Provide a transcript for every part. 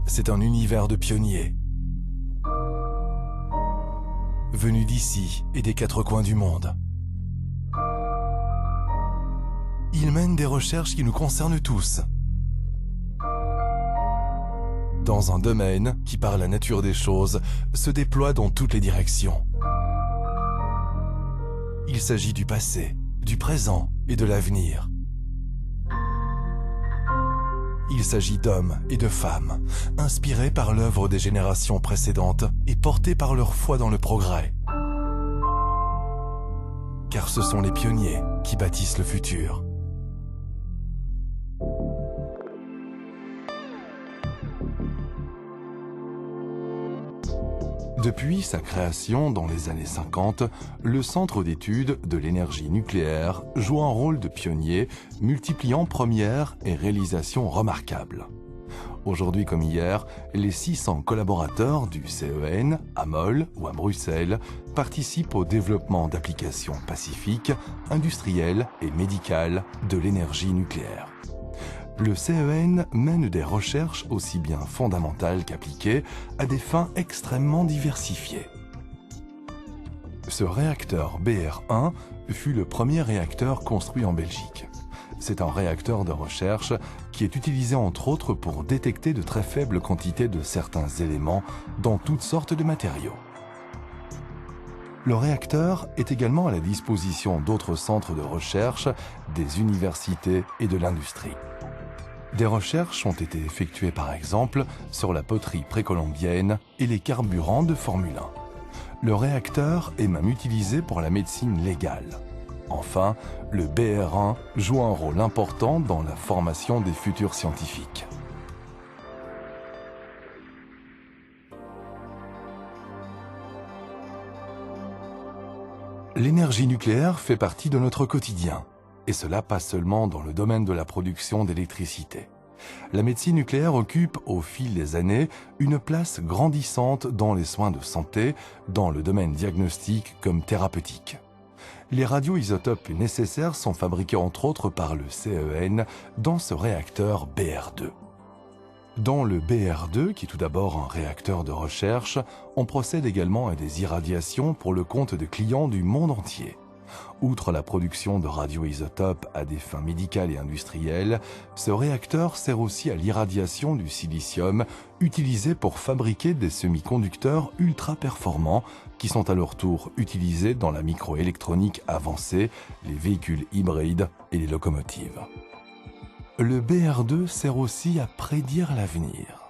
c'est un univers de pionniers. Venus d'ici et des quatre coins du monde. Ils mènent des recherches qui nous concernent tous. Dans un domaine qui, par la nature des choses, se déploie dans toutes les directions. Il s'agit du passé, du présent et de l'avenir. Il s'agit d'hommes et de femmes, inspirés par l'œuvre des générations précédentes et portés par leur foi dans le progrès. Car ce sont les pionniers qui bâtissent le futur. Depuis sa création dans les années 50, le Centre d'études de l'énergie nucléaire joue un rôle de pionnier, multipliant premières et réalisations remarquables. Aujourd'hui comme hier, les 600 collaborateurs du CEN, à Mol ou à Bruxelles, participent au développement d'applications pacifiques, industrielles et médicales de l'énergie nucléaire. Le CEN mène des recherches aussi bien fondamentales qu'appliquées à des fins extrêmement diversifiées. Ce réacteur BR1 fut le premier réacteur construit en Belgique. C'est un réacteur de recherche qui est utilisé entre autres pour détecter de très faibles quantités de certains éléments dans toutes sortes de matériaux. Le réacteur est également à la disposition d'autres centres de recherche, des universités et de l'industrie. Des recherches ont été effectuées par exemple sur la poterie précolombienne et les carburants de Formule 1. Le réacteur est même utilisé pour la médecine légale. Enfin, le BR1 joue un rôle important dans la formation des futurs scientifiques. L'énergie nucléaire fait partie de notre quotidien. Et cela pas seulement dans le domaine de la production d'électricité. La médecine nucléaire occupe, au fil des années, une place grandissante dans les soins de santé, dans le domaine diagnostique comme thérapeutique. Les radioisotopes nécessaires sont fabriqués entre autres par le CEN dans ce réacteur BR2. Dans le BR2, qui est tout d'abord un réacteur de recherche, on procède également à des irradiations pour le compte de clients du monde entier. Outre la production de radioisotopes à des fins médicales et industrielles, ce réacteur sert aussi à l'irradiation du silicium utilisé pour fabriquer des semi-conducteurs ultra performants qui sont à leur tour utilisés dans la microélectronique avancée, les véhicules hybrides et les locomotives. Le BR2 sert aussi à prédire l'avenir.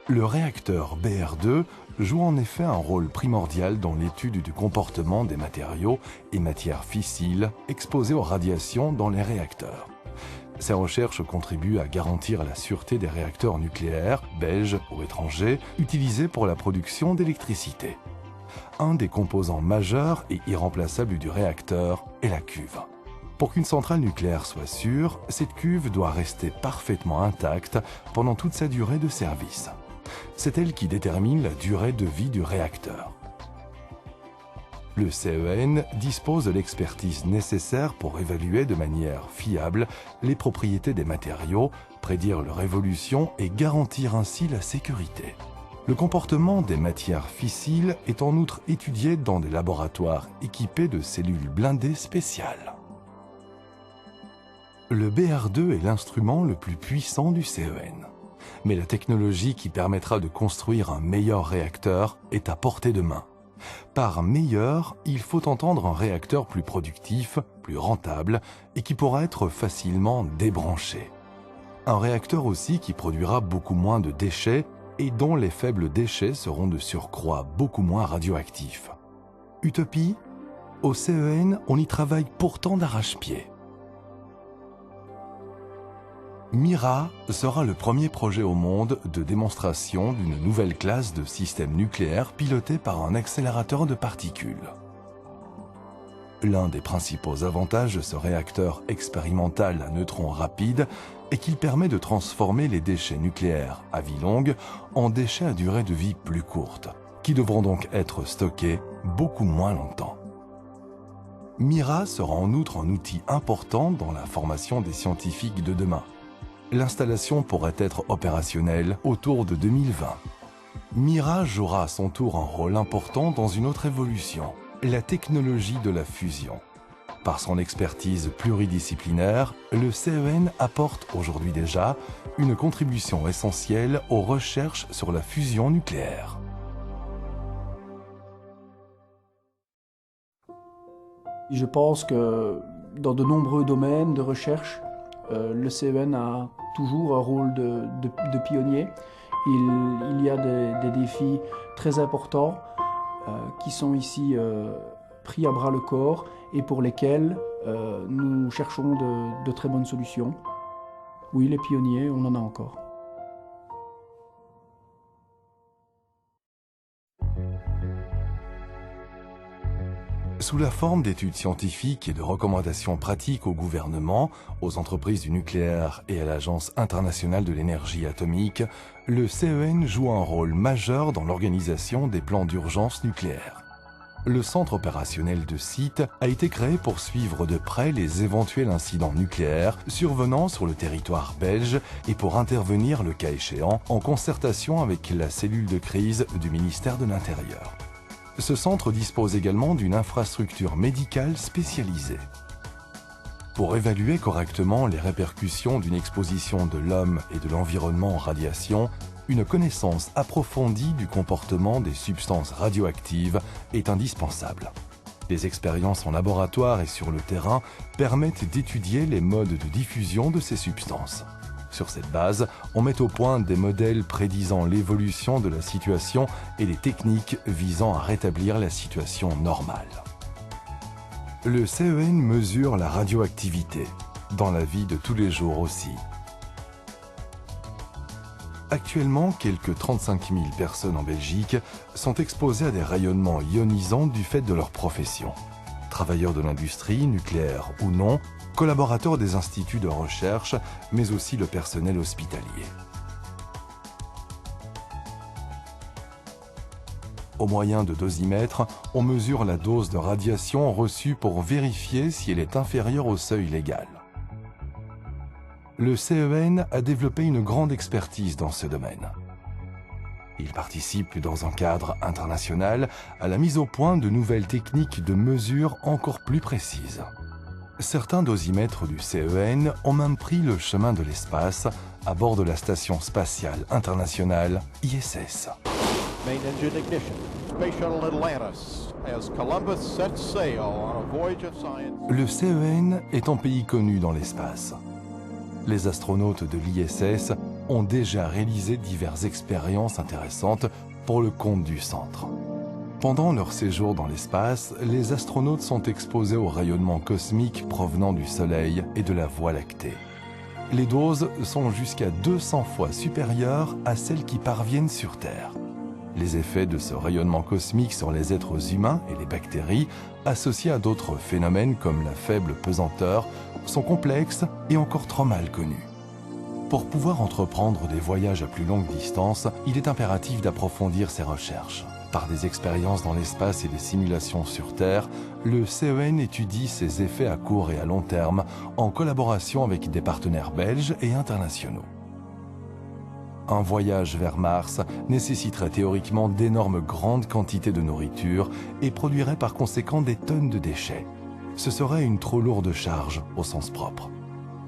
Le réacteur BR2 joue en effet un rôle primordial dans l'étude du comportement des matériaux et matières fissiles exposés aux radiations dans les réacteurs. Ces recherches contribuent à garantir la sûreté des réacteurs nucléaires, belges ou étrangers, utilisés pour la production d'électricité. Un des composants majeurs et irremplaçables du réacteur est la cuve. Pour qu'une centrale nucléaire soit sûre, cette cuve doit rester parfaitement intacte pendant toute sa durée de service. C'est elle qui détermine la durée de vie du réacteur. Le CEN dispose de l'expertise nécessaire pour évaluer de manière fiable les propriétés des matériaux, prédire leur évolution et garantir ainsi la sécurité. Le comportement des matières fissiles est en outre étudié dans des laboratoires équipés de cellules blindées spéciales. Le BR2 est l'instrument le plus puissant du CEN. Mais la technologie qui permettra de construire un meilleur réacteur est à portée de main. Par meilleur, il faut entendre un réacteur plus productif, plus rentable et qui pourra être facilement débranché. Un réacteur aussi qui produira beaucoup moins de déchets et dont les faibles déchets seront de surcroît beaucoup moins radioactifs. Utopie ? Au CEN, on y travaille pourtant d'arrache-pied. MIRA sera le premier projet au monde de démonstration d'une nouvelle classe de système nucléaire piloté par un accélérateur de particules. L'un des principaux avantages de ce réacteur expérimental à neutrons rapides est qu'il permet de transformer les déchets nucléaires à vie longue en déchets à durée de vie plus courte, qui devront donc être stockés beaucoup moins longtemps. MIRA sera en outre un outil important dans la formation des scientifiques de demain. L'installation pourrait être opérationnelle autour de 2020. MIRA jouera à son tour un rôle important dans une autre évolution, la technologie de la fusion. Par son expertise pluridisciplinaire, le CEN apporte aujourd'hui déjà une contribution essentielle aux recherches sur la fusion nucléaire. Je pense que dans de nombreux domaines de recherche, le CEN a toujours un rôle de pionnier. Il y a des défis très importants qui sont ici pris à bras le corps et pour lesquels nous cherchons de très bonnes solutions. Oui, les pionniers, on en a encore. Sous la forme d'études scientifiques et de recommandations pratiques au gouvernement, aux entreprises du nucléaire et à l'Agence internationale de l'énergie atomique, le CEN joue un rôle majeur dans l'organisation des plans d'urgence nucléaire. Le centre opérationnel de site a été créé pour suivre de près les éventuels incidents nucléaires survenant sur le territoire belge et pour intervenir le cas échéant en concertation avec la cellule de crise du ministère de l'Intérieur. Ce centre dispose également d'une infrastructure médicale spécialisée. Pour évaluer correctement les répercussions d'une exposition de l'homme et de l'environnement en radiation, une connaissance approfondie du comportement des substances radioactives est indispensable. Les expériences en laboratoire et sur le terrain permettent d'étudier les modes de diffusion de ces substances. Sur cette base, on met au point des modèles prédisant l'évolution de la situation et des techniques visant à rétablir la situation normale. Le CEN mesure la radioactivité, dans la vie de tous les jours aussi. Actuellement, quelques 35 000 personnes en Belgique sont exposées à des rayonnements ionisants du fait de leur profession. Travailleurs de l'industrie, nucléaire ou non, collaborateurs des instituts de recherche, mais aussi le personnel hospitalier. Au moyen de dosimètres, on mesure la dose de radiation reçue pour vérifier si elle est inférieure au seuil légal. Le CEN a développé une grande expertise dans ce domaine. Il participe dans un cadre international à la mise au point de nouvelles techniques de mesure encore plus précises. Certains dosimètres du CEN ont même pris le chemin de l'espace à bord de la Station spatiale internationale ISS. Main engine ignition. Space Shuttle Atlantis as Columbus sets sail on a voyage of science. Le CEN est un pays connu dans l'espace. Les astronautes de l'ISS ont déjà réalisé diverses expériences intéressantes pour le compte du centre. Pendant leur séjour dans l'espace, les astronautes sont exposés aux rayonnements cosmiques provenant du Soleil et de la Voie lactée. Les doses sont jusqu'à 200 fois supérieures à celles qui parviennent sur Terre. Les effets de ce rayonnement cosmique sur les êtres humains et les bactéries, associés à d'autres phénomènes comme la faible pesanteur, sont complexes et encore trop mal connus. Pour pouvoir entreprendre des voyages à plus longue distance, il est impératif d'approfondir ces recherches. Par des expériences dans l'espace et des simulations sur Terre, le CEN étudie ses effets à court et à long terme en collaboration avec des partenaires belges et internationaux. Un voyage vers Mars nécessiterait théoriquement d'énormes grandes quantités de nourriture et produirait par conséquent des tonnes de déchets. Ce serait une trop lourde charge au sens propre.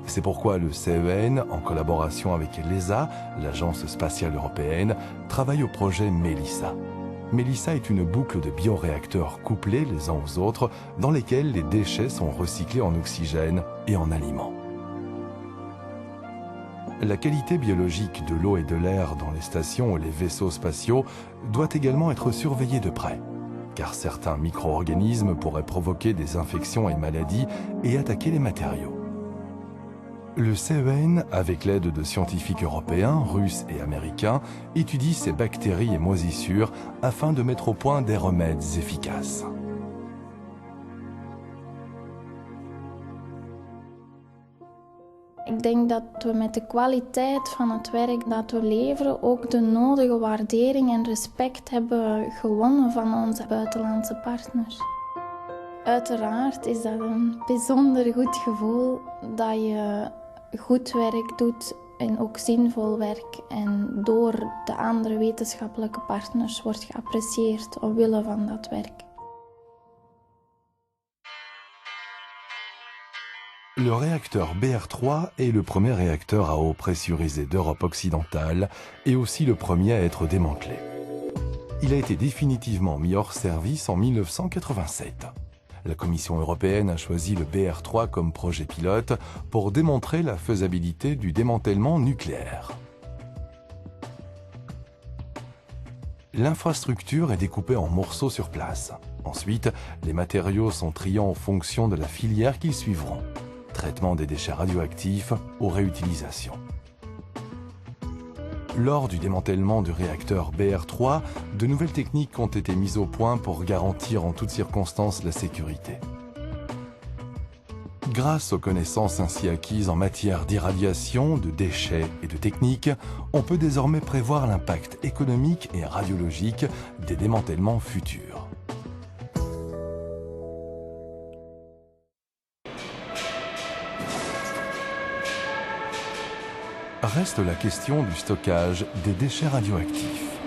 C'est pourquoi le CEN, en collaboration avec l'ESA, l'Agence spatiale européenne, travaille au projet MELISA. MELISA est une boucle de bioréacteurs couplés les uns aux autres dans lesquels les déchets sont recyclés en oxygène et en aliments. La qualité biologique de l'eau et de l'air dans les stations et les vaisseaux spatiaux doit également être surveillée de près, car certains micro-organismes pourraient provoquer des infections et maladies et attaquer les matériaux. Le CEN, avec l'aide de scientifiques européens, russes et américains, étudie ces bactéries et moisissures afin de mettre au point des remèdes efficaces. Ik denk dat we met de kwaliteit van het werk dat we leveren ook de nodige waardering en respect hebben gewonnen van onze buitenlandse partners. Uiteraard is dat een bijzonder goed gevoel dat je goed werk doet en ook zinvol werk en door de andere wetenschappelijke partners wordt geapprecieerd omwille van dat werk. Le réacteur BR3 est le premier réacteur à eau pressurisée d'Europe occidentale et aussi le premier à être démantelé. Il a été définitivement mis hors service en 1987. La Commission européenne a choisi le BR3 comme projet pilote pour démontrer la faisabilité du démantèlement nucléaire. L'infrastructure est découpée en morceaux sur place. Ensuite, les matériaux sont triés en fonction de la filière qu'ils suivront. Traitement des déchets radioactifs ou réutilisation. Lors du démantèlement du réacteur BR3, de nouvelles techniques ont été mises au point pour garantir en toutes circonstances la sécurité. Grâce aux connaissances ainsi acquises en matière d'irradiation, de déchets et de techniques, on peut désormais prévoir l'impact économique et radiologique des démantèlements futurs. Reste la question du stockage des déchets radioactifs.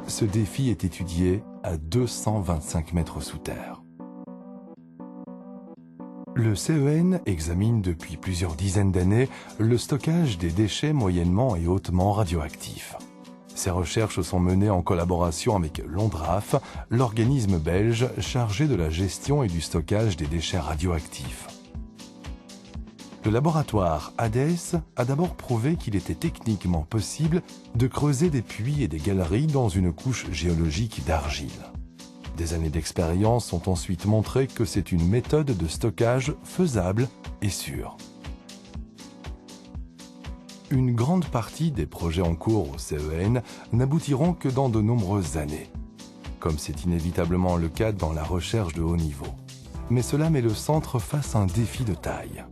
Ce défi est étudié à 225 mètres sous terre. Le CEN examine depuis plusieurs dizaines d'années le stockage des déchets moyennement et hautement radioactifs. Ces recherches sont menées en collaboration avec l'ONDRAF, l'organisme belge chargé de la gestion et du stockage des déchets radioactifs. Le laboratoire HADES a d'abord prouvé qu'il était techniquement possible de creuser des puits et des galeries dans une couche géologique d'argile. Des années d'expérience ont ensuite montré que c'est une méthode de stockage faisable et sûre. Une grande partie des projets en cours au CEN n'aboutiront que dans de nombreuses années, comme c'est inévitablement le cas dans la recherche de haut niveau. Mais cela met le centre face à un défi de taille.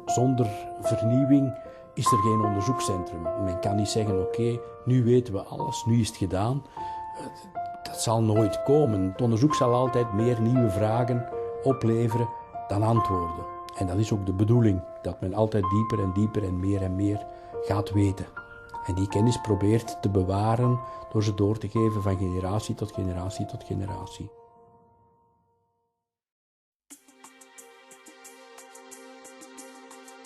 Zonder vernieuwing is er geen onderzoekscentrum. Men kan niet zeggen, oké, nu weten we alles, nu is het gedaan. Dat zal nooit komen. Het onderzoek zal altijd meer nieuwe vragen opleveren dan antwoorden. En dat is ook de bedoeling, dat men altijd dieper en meer gaat weten. En die kennis probeert te bewaren door ze door te geven van generatie tot generatie tot generatie.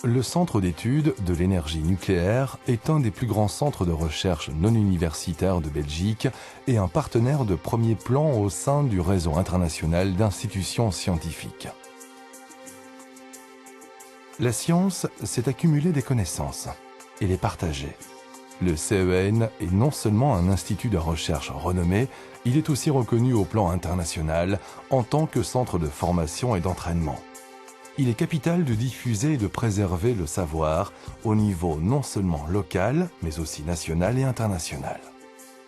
Le Centre d'études de l'énergie nucléaire est un des plus grands centres de recherche non universitaires de Belgique et un partenaire de premier plan au sein du réseau international d'institutions scientifiques. La science, c'est accumuler des connaissances et les partager. Le CEN est non seulement un institut de recherche renommé, il est aussi reconnu au plan international en tant que centre de formation et d'entraînement. Il est capital de diffuser et de préserver le savoir au niveau non seulement local, mais aussi national et international.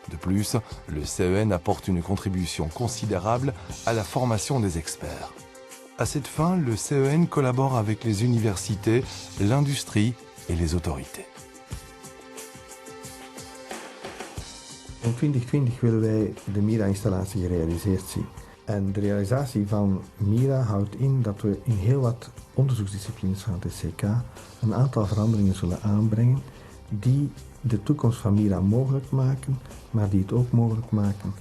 De plus, le CEN apporte une contribution considérable à la formation des experts. À cette fin, le CEN collabore avec les universités, l'industrie et les autorités. In 2020 willen wij de MIRA-installatie gerealiseerd zien. En de realisatie van MIRA houdt in dat we in heel wat onderzoeksdisciplines van het SCK een aantal veranderingen zullen aanbrengen die de toekomst van MIRA mogelijk maken, maar die het ook mogelijk maken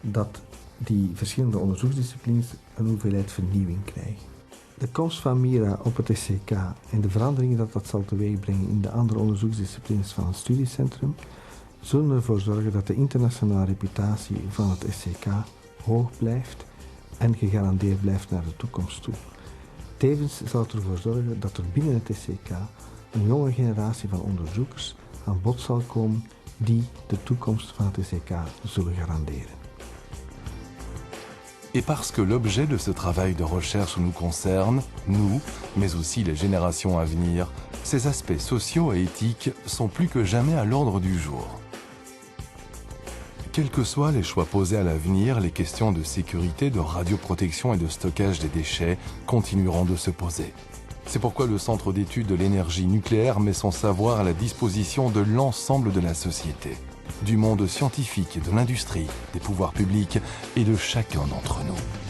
dat die verschillende onderzoeksdisciplines een hoeveelheid vernieuwing krijgen. De komst van MIRA op het SCK en de veranderingen dat zal teweegbrengen in de andere onderzoeksdisciplines van het studiecentrum zullen ervoor zorgen dat de internationale reputatie van het SCK hoog blijft en gegarandeerd blijft naar de toekomst toe. Tevens zal het ervoor zorgen dat er binnen het SCK een jonge generatie van onderzoekers aan bod zal komen die de toekomst van het SCK zullen garanderen. Et parce que l'objet de ce travail de recherche nous concerne, nous, mais aussi les générations à venir, ces aspects sociaux et éthiques sont plus que jamais à l'ordre du jour. Quels que soient les choix posés à l'avenir, les questions de sécurité, de radioprotection et de stockage des déchets continueront de se poser. C'est pourquoi le Centre d'études de l'énergie nucléaire met son savoir à la disposition de l'ensemble de la société. du monde scientifique, de l'industrie, des pouvoirs publics et de chacun d'entre nous.